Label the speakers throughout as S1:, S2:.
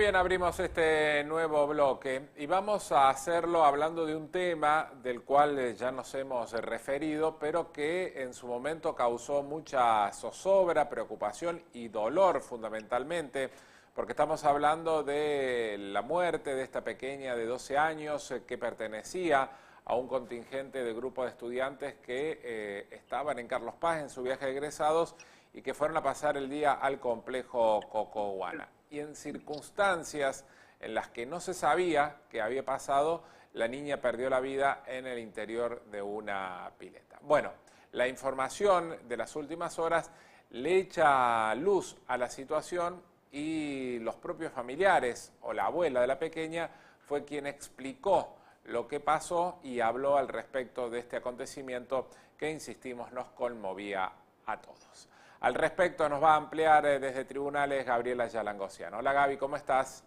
S1: bien, abrimos este nuevo bloque y vamos a hacerlo hablando de un tema del cual ya nos hemos referido, pero que en su momento causó mucha zozobra, preocupación y dolor fundamentalmente, porque estamos hablando de la muerte de esta pequeña de 12 años que pertenecía a un contingente de grupo de estudiantes que estaban en Carlos Paz en su viaje de egresados y que fueron a pasar el día al complejo Cocoguana. Y en circunstancias en las que no se sabía qué había pasado, la niña perdió la vida en el interior de una pileta. Bueno, la información de las últimas horas le echa luz a la situación y los propios familiares o la abuela de la pequeña fue quien explicó lo que pasó y habló al respecto de este acontecimiento que, insistimos, nos conmovía a todos. Al respecto nos va a ampliar desde Tribunales Gabriela Yalangosiano. Hola Gaby, ¿cómo estás?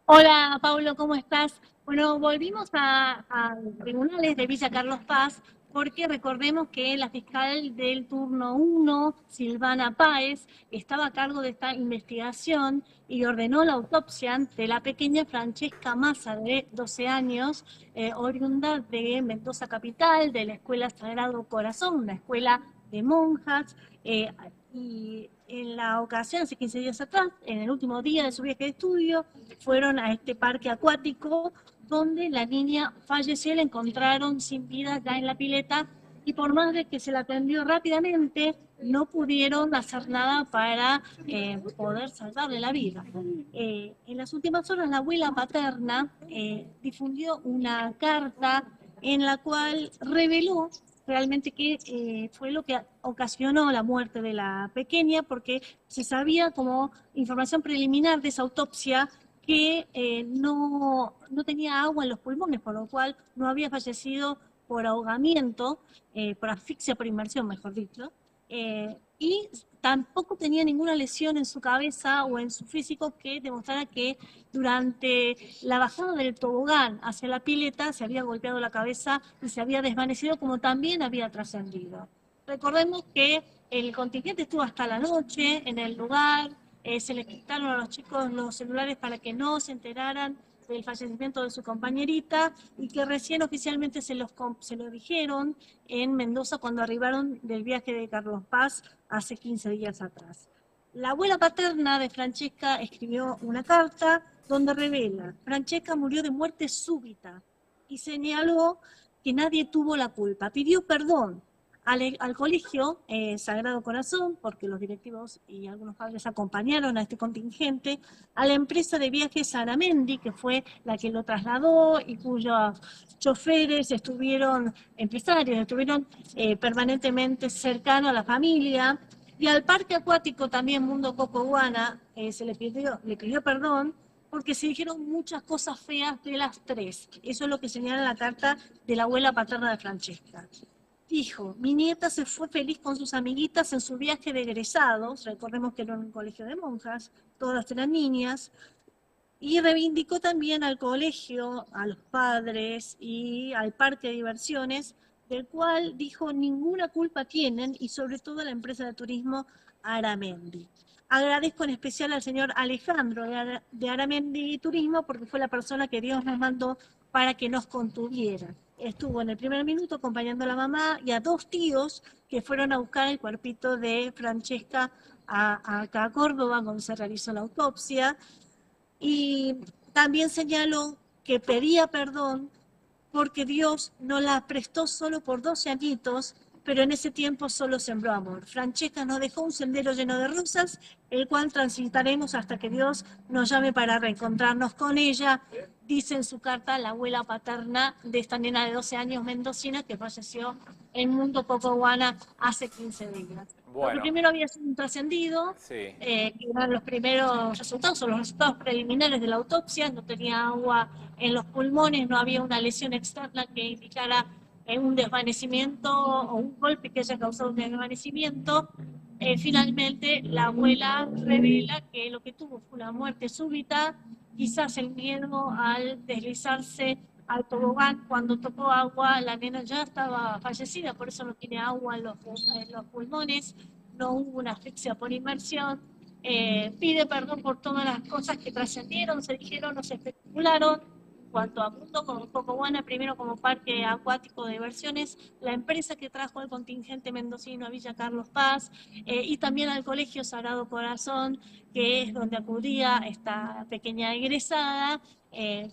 S2: Hola Pablo, ¿cómo estás? Bueno, volvimos a Tribunales de Villa Carlos Paz porque recordemos que la fiscal del turno 1, Silvana Páez, estaba a cargo de esta investigación y ordenó la autopsia de la pequeña Francesca Massa, de 12 años, oriunda de Mendoza Capital, de la Escuela Sagrado Corazón, una escuela de monjas, y en la ocasión, hace 15 días atrás, en el último día de su viaje de estudio, fueron a este parque acuático donde la niña falleció, la encontraron sin vida ya en la pileta y por más de que se la atendió rápidamente, no pudieron hacer nada para poder salvarle la vida. En las últimas horas, la abuela paterna difundió una carta en la cual reveló realmente qué fue lo que ocasionó la muerte de la pequeña, porque se sabía como información preliminar de esa autopsia que no tenía agua en los pulmones, por lo cual no había fallecido por ahogamiento, por asfixia por inmersión, mejor dicho, y tampoco tenía ninguna lesión en su cabeza o en su físico que demostrara que durante la bajada del tobogán hacia la pileta se había golpeado la cabeza y se había desvanecido, como también había trascendido. Recordemos que el contingente estuvo hasta la noche en el lugar, se les quitaron a los chicos los celulares para que no se enteraran del fallecimiento de su compañerita y que recién oficialmente se lo dijeron en Mendoza cuando arribaron del viaje de Carlos Paz hace 15 días atrás. La abuela paterna de Francesca escribió una carta donde revela: Francesca murió de muerte súbita y señaló que nadie tuvo la culpa. Pidió perdón al colegio Sagrado Corazón, porque los directivos y algunos padres acompañaron a este contingente, a la empresa de viajes Aramendi, que fue la que lo trasladó y cuyos choferes empresarios, estuvieron permanentemente cercanos a la familia, y al parque acuático también Mundo Cocoguana se le pidió perdón, porque se dijeron muchas cosas feas de las tres. Eso es lo que señala la carta de la abuela paterna de Francesca. Dijo: mi nieta se fue feliz con sus amiguitas en su viaje de egresados, recordemos que era un colegio de monjas, todas eran niñas, y reivindicó también al colegio, a los padres y al parque de diversiones, del cual dijo ninguna culpa tienen, y sobre todo a la empresa de turismo Aramendi. Agradezco en especial al señor Alejandro de Aramendi Turismo, porque fue la persona que Dios nos mandó para que nos contuviera. Estuvo en el primer minuto acompañando a la mamá y a dos tíos que fueron a buscar el cuerpito de Francesca acá a Córdoba, donde se realizó la autopsia. Y también señaló que pedía perdón porque Dios nos la prestó solo por 12 añitos, pero en ese tiempo solo sembró amor. Francesca nos dejó un sendero lleno de rosas, el cual transitaremos hasta que Dios nos llame para reencontrarnos con ella, dice en su carta la abuela paterna de esta nena de 12 años mendocina que falleció en Mundo Cocoguana hace 15 días. Lo que
S1: Bueno,
S2: primero había sido un trascendido,
S1: sí.
S2: que eran los primeros resultados, o los resultados preliminares de la autopsia, no tenía agua en los pulmones, no había una lesión externa que indicara un desvanecimiento o un golpe que haya causado un desvanecimiento. Finalmente, la abuela revela que lo que tuvo fue una muerte súbita, quizás el miedo al deslizarse al tobogán. Cuando tocó agua, la nena ya estaba fallecida, por eso no tiene agua en los pulmones, no hubo una asfixia por inmersión, pide perdón por todas las cosas que trascendieron, se dijeron, no se especularon. En cuanto a Mundo como Cocobuana, primero como parque acuático de diversiones, la empresa que trajo el contingente mendocino a Villa Carlos Paz, y también al Colegio Sagrado Corazón, que es donde acudía esta pequeña egresada,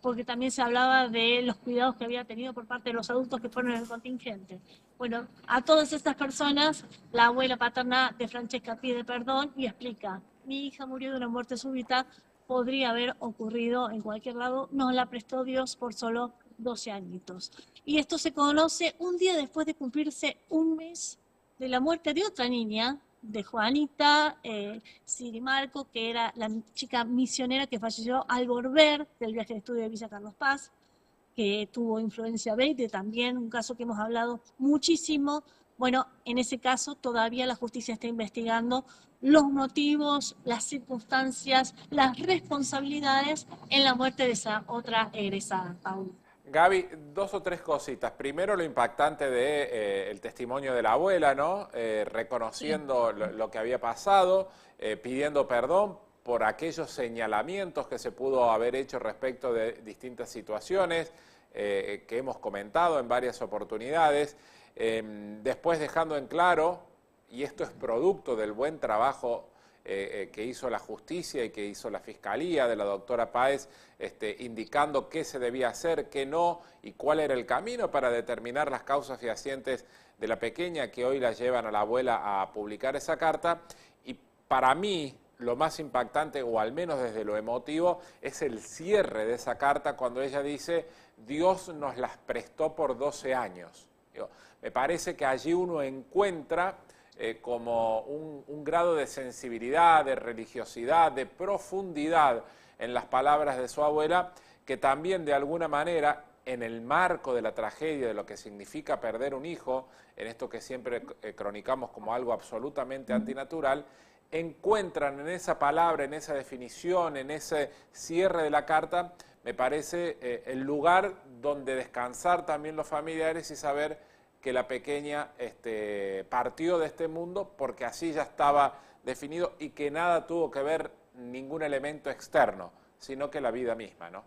S2: porque también se hablaba de los cuidados que había tenido por parte de los adultos que fueron en el contingente. Bueno, a todas estas personas, la abuela paterna de Francesca pide perdón y explica: mi hija murió de una muerte súbita, podría haber ocurrido en cualquier lado, nos la prestó Dios por solo 12 añitos. Y esto se conoce un día después de cumplirse un mes de la muerte de otra niña, de Juanita Sirimarco, que era la chica misionera que falleció al volver del viaje de estudio de Villa Carlos Paz, que tuvo influencia beta, también un caso que hemos hablado muchísimo. Bueno, en ese caso todavía la justicia está investigando los motivos, las circunstancias, las responsabilidades en la muerte de esa otra egresada, Paula.
S1: Gaby, dos o tres cositas. Primero, lo impactante de el testimonio de la abuela, ¿no?
S2: Sí.
S1: Reconociendo lo que había pasado, pidiendo perdón por aquellos señalamientos que se pudo haber hecho respecto de distintas situaciones que hemos comentado en varias oportunidades. Después dejando en claro, y esto es producto del buen trabajo que hizo la justicia y que hizo la fiscalía de la doctora Páez, indicando qué se debía hacer, qué no, y cuál era el camino para determinar las causas fehacientes de la pequeña que hoy la llevan a la abuela a publicar esa carta. Y para mí, lo más impactante, o al menos desde lo emotivo, es el cierre de esa carta cuando ella dice: Dios nos las prestó por 12 años. Digo, me parece que allí uno encuentra como un grado de sensibilidad, de religiosidad, de profundidad en las palabras de su abuela, que también de alguna manera, en el marco de la tragedia, de lo que significa perder un hijo, en esto que siempre cronicamos como algo absolutamente antinatural, encuentran en esa palabra, en esa definición, en ese cierre de la carta, me parece el lugar donde descansar también los familiares y saber que la pequeña partió de este mundo porque así ya estaba definido y que nada tuvo que ver ningún elemento externo, sino que la vida misma, ¿no?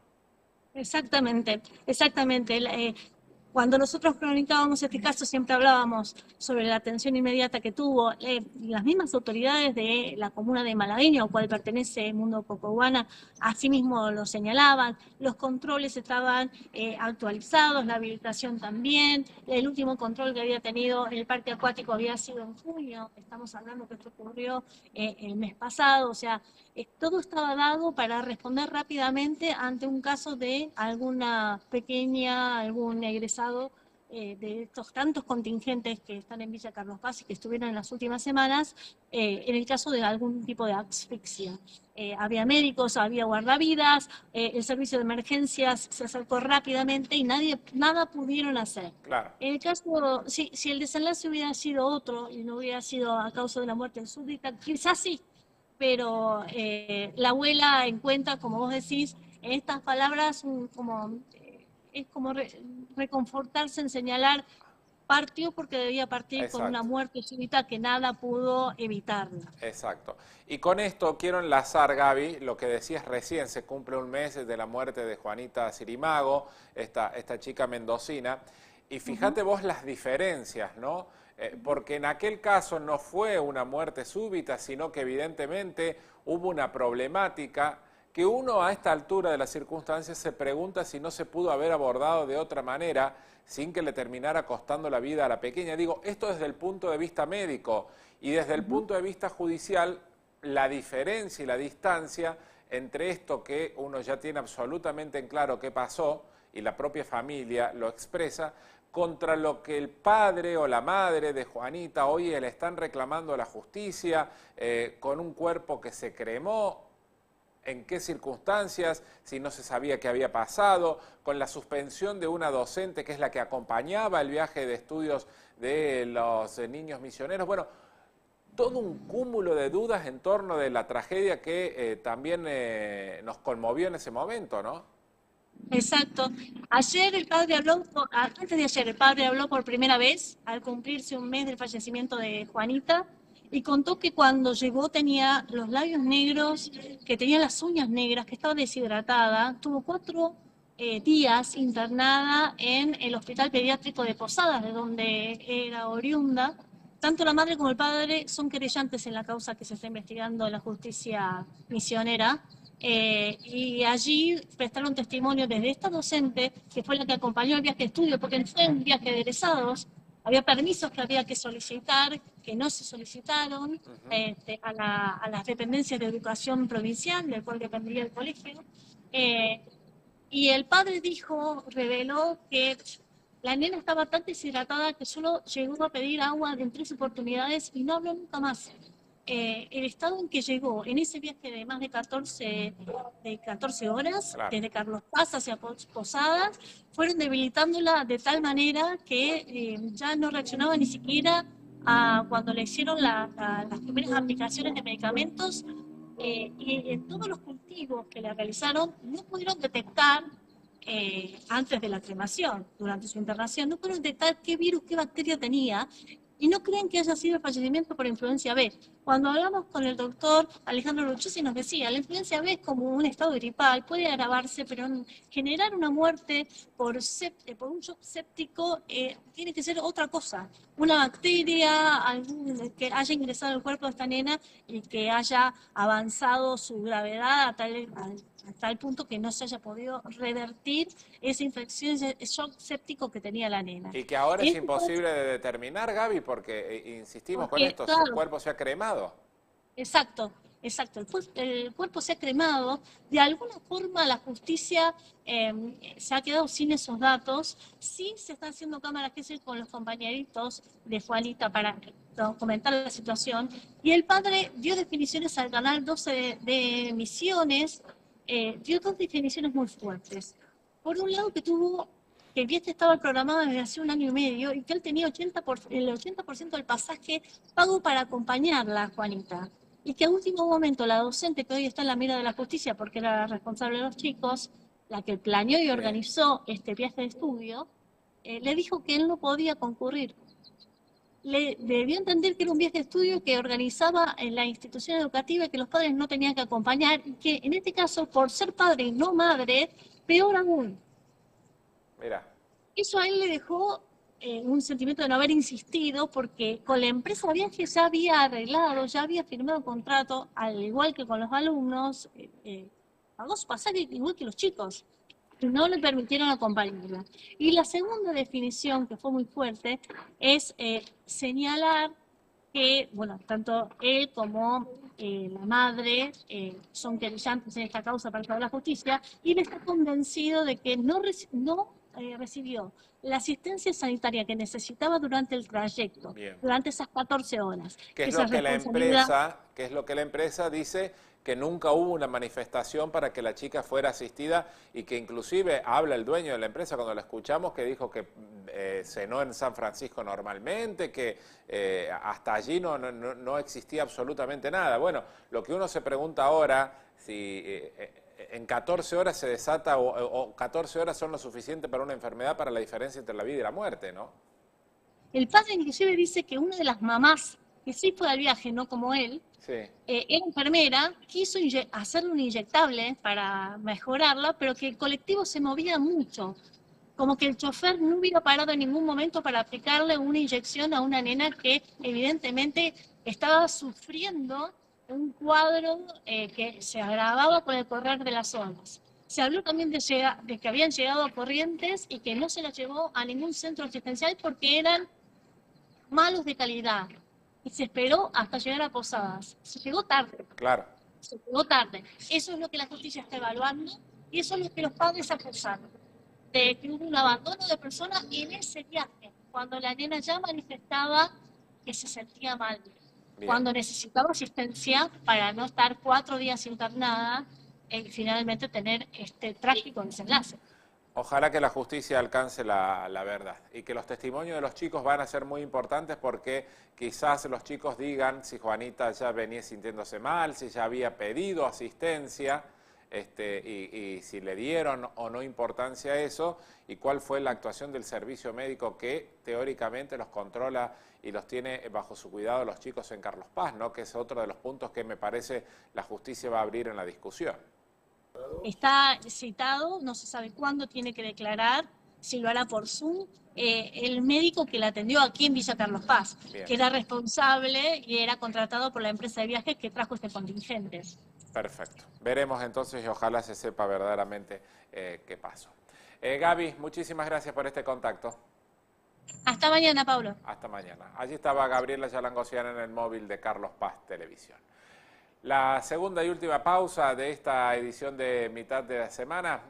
S2: Exactamente, exactamente. Cuando nosotros cronicábamos este caso siempre hablábamos sobre la atención inmediata que tuvo. Las mismas autoridades de la comuna de Malagueña, al cual pertenece el Mundo Cocobuana, asimismo lo señalaban. Los controles estaban actualizados, la habilitación también. El último control que había tenido el parque acuático había sido en junio. Estamos hablando que esto ocurrió el mes pasado. O sea, todo estaba dado para responder rápidamente ante un caso de alguna pequeña, algún egresado de estos tantos contingentes que están en Villa Carlos Paz y que estuvieron en las últimas semanas, en el caso de algún tipo de asfixia. Había médicos, había guardavidas, el servicio de emergencias se acercó rápidamente y nada pudieron hacer.
S1: Claro.
S2: En el caso, si el desenlace hubiera sido otro y no hubiera sido a causa de la muerte súbita, quizás sí, pero la abuela encuentra, como vos decís, en estas palabras es como reconfortarse en señalar: partió porque debía partir con una
S1: Exacto.
S2: muerte súbita que nada pudo evitarla.
S1: Exacto. Y con esto quiero enlazar, Gaby, lo que decías recién, se cumple un mes de la muerte de Juanita Sirimago, esta chica mendocina, y fíjate vos las diferencias, ¿no? Porque en aquel caso no fue una muerte súbita, sino que evidentemente hubo una problemática que uno a esta altura de las circunstancias se pregunta si no se pudo haber abordado de otra manera sin que le terminara costando la vida a la pequeña. Digo, esto desde el punto de vista médico y desde el punto de vista judicial, la diferencia y la distancia entre esto que uno ya tiene absolutamente en claro qué pasó y la propia familia lo expresa, contra lo que el padre o la madre de Juanita hoy le están reclamando a la justicia, con un cuerpo que se cremó, en qué circunstancias, si no se sabía qué había pasado, con la suspensión de una docente que es la que acompañaba el viaje de estudios de los niños misioneros. Bueno, todo un cúmulo de dudas en torno de la tragedia que también nos conmovió en ese momento, ¿no?
S2: Exacto. Ayer el padre habló, antes de ayer, el padre habló por primera vez al cumplirse un mes del fallecimiento de Juanita. y contó que cuando llegó tenía los labios negros, que tenía las uñas negras, que estaba deshidratada. Tuvo 4 días internada en el Hospital Pediátrico de Posadas, de donde era oriunda. Tanto la madre como el padre son querellantes en la causa que se está investigando en la justicia misionera. Y allí prestaron testimonio desde esta docente, que fue la que acompañó el viaje de estudio, porque fue un viaje de egresados, había permisos que había que solicitar, que no se solicitaron a las dependencias de educación provincial, del cual dependía el colegio. Y el padre reveló que la nena estaba tan deshidratada que solo llegó a pedir agua en 3 oportunidades y no habló nunca más. El estado en que llegó en ese viaje de más de 14 horas,
S1: Claro.
S2: desde Carlos Paz hacia Posadas, fueron debilitándola de tal manera que ya no reaccionaba ni siquiera a cuando le hicieron las primeras aplicaciones de medicamentos. Y en todos los cultivos que le realizaron no pudieron detectar, antes de la cremación, durante su internación, no pudieron detectar qué virus, qué bacteria tenía, y no creen que haya sido el fallecimiento por influencia B. Cuando hablamos con el doctor Alejandro Lucchesi nos decía, la influencia B es como un estado gripal, puede agravarse, pero generar una muerte por un shock séptico tiene que ser otra cosa. Una bacteria que haya ingresado al cuerpo de esta nena y que haya avanzado su gravedad a tal punto que no se haya podido revertir esa infección, ese shock séptico que tenía la nena.
S1: Y que ahora es imposible de determinar, Gaby, porque insistimos con esto,
S2: claro,
S1: su cuerpo se ha cremado.
S2: Exacto. El cuerpo se ha cremado. De alguna forma la justicia se ha quedado sin esos datos. Sí se están haciendo cámaras con los compañeritos de Juanita para comentar la situación. Y el padre dio definiciones al canal 12 de Misiones, dio 2 definiciones muy fuertes. Por un lado que el viaje estaba programado desde hace 1 año y medio y que él tenía el 80% del pasaje pago para acompañarla a Juanita. Y que a último momento la docente, que hoy está en la mira de la justicia porque era la responsable de los chicos, la que planeó y organizó este viaje de estudio, le dijo que él no podía concurrir. Le debió entender que era un viaje de estudio que organizaba en la institución educativa y que los padres no tenían que acompañar, y que en este caso, por ser padre y no madre, peor aún.
S1: Mira.
S2: Eso a él le dejó un sentimiento de no haber insistido, porque con la empresa de viajes ya había arreglado, ya había firmado contrato, al igual que con los alumnos, pagó su pasaje igual que los chicos. No le permitieron acompañarla. Y la segunda definición, que fue muy fuerte, es señalar que, bueno, tanto él como la madre son querellantes en esta causa para toda la justicia, y él está convencido de que no recibió la asistencia sanitaria que necesitaba durante el trayecto, durante esas 14 horas.
S1: ¿Qué es lo que la empresa dice? Que nunca hubo una manifestación para que la chica fuera asistida, y que inclusive habla el dueño de la empresa cuando la escuchamos, que dijo que cenó en San Francisco normalmente, que hasta allí no existía absolutamente nada. Bueno, lo que uno se pregunta ahora, si en 14 horas se desata o 14 horas son lo suficiente para una enfermedad, para la diferencia entre la vida y la muerte, ¿no?
S2: El padre inclusive dice que una de las mamás que sí fue al viaje, no como él, era enfermera, quiso hacerle un inyectable para mejorarla, pero que el colectivo se movía mucho, como que el chofer no hubiera parado en ningún momento para aplicarle una inyección a una nena que evidentemente estaba sufriendo un cuadro que se agravaba con el correr de las horas. Se habló también de que habían llegado a Corrientes y que no se las llevó a ningún centro asistencial porque eran malos de calidad. Y se esperó hasta llegar a Posadas. Se llegó tarde.
S1: Claro.
S2: Se llegó tarde. Eso es lo que la justicia está evaluando y eso es lo que los padres acusaron. De que hubo un abandono de personas en ese viaje, cuando la nena ya manifestaba que se sentía mal. Cuando necesitaba asistencia para no estar 4 días internada y finalmente tener este trágico desenlace.
S1: Ojalá que la justicia alcance la verdad y que los testimonios de los chicos van a ser muy importantes, porque quizás los chicos digan si Juanita ya venía sintiéndose mal, si ya había pedido asistencia, y si le dieron o no importancia a eso, y cuál fue la actuación del servicio médico que teóricamente los controla y los tiene bajo su cuidado los chicos en Carlos Paz, ¿no? Que es otro de los puntos que me parece la justicia va a abrir en la discusión.
S2: Está citado, no se sabe cuándo tiene que declarar, si lo hará por Zoom, el médico que la atendió aquí en Villa Carlos Paz,
S1: Bien.
S2: que era responsable y era contratado por la empresa de viajes que trajo este contingente.
S1: Perfecto. Veremos entonces y ojalá se sepa verdaderamente qué pasó. Gaby, muchísimas gracias por este contacto.
S2: Hasta mañana, Pablo.
S1: Hasta mañana. Allí estaba Gabriela Yalangosiana en el móvil de Carlos Paz Televisión. La segunda y última pausa de esta edición de mitad de la semana.